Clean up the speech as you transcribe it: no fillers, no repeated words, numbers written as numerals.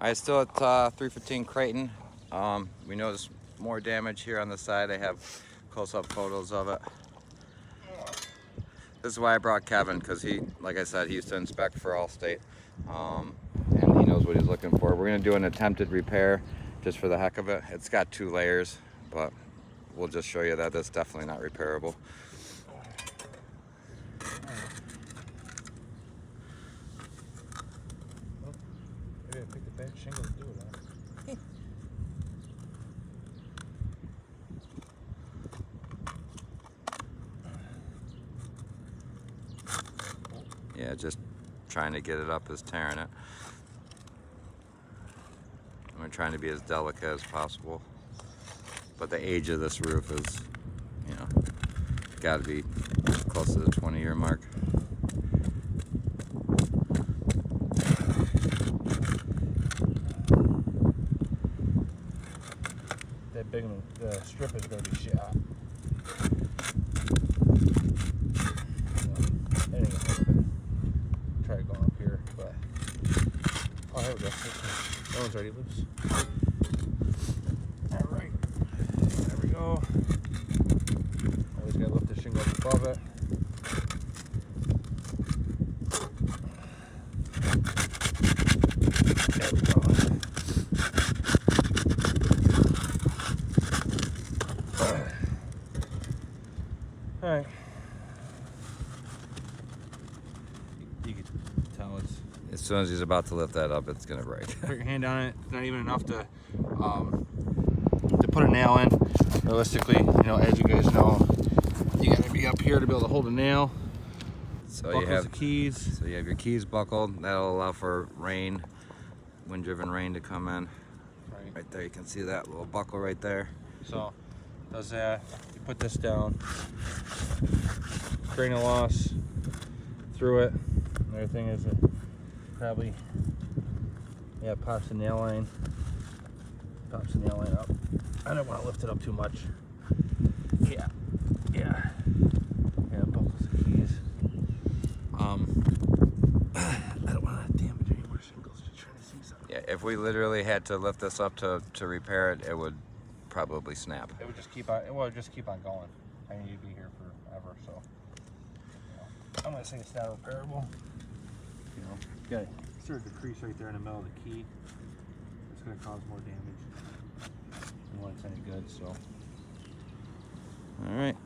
Alright, still at 315 Creighton. We noticed more damage here on the side. I have close-up photos of it. This is why I brought Kevin, because he, like I said, he used to inspect for Allstate, and he knows what he's looking for. We're going to do an attempted repair just for the heck of it. It's got 2 layers, but we'll just show you that that's definitely not repairable. Maybe I picked the bad shingle to do it on. Yeah, just trying to get it up is tearing it. We're trying to be as delicate as possible. But the age of this roof is, you know, got to be close to the 20-year mark. That big one, the strip is going to be shot. Try going up here, but oh, here we go. That one's already loose. All right, there we go. Always gotta lift the shingle up above it. There we go. All right. You can tell it's. As soon as he's about to lift that up, it's gonna break. Put your hand on it. It's not even enough to put a nail in. Realistically, you know, as you guys know, you gotta be up here to be able to hold a nail. So Buckles you have the keys. So you have your keys buckled. That'll allow for rain, wind-driven rain to come in. Right there, you can see that little buckle right there. So does that. You put this down. Grain of loss through it. Another thing is it probably pops the nail line. Pops the nail line up. I don't want to lift it up too much. Yeah, buckles the keys. I don't want to damage any more shingles. Just trying to see something. Yeah, if we literally had to lift this up to repair it, it would probably snap. It would just keep on. It would just keep on going. I mean, you'd be here forever. So, you know, I'm gonna say it's not repairable. You know, you got a certain crease right there in the middle of the key. It's gonna cause more damage than when it's any good. So, All right.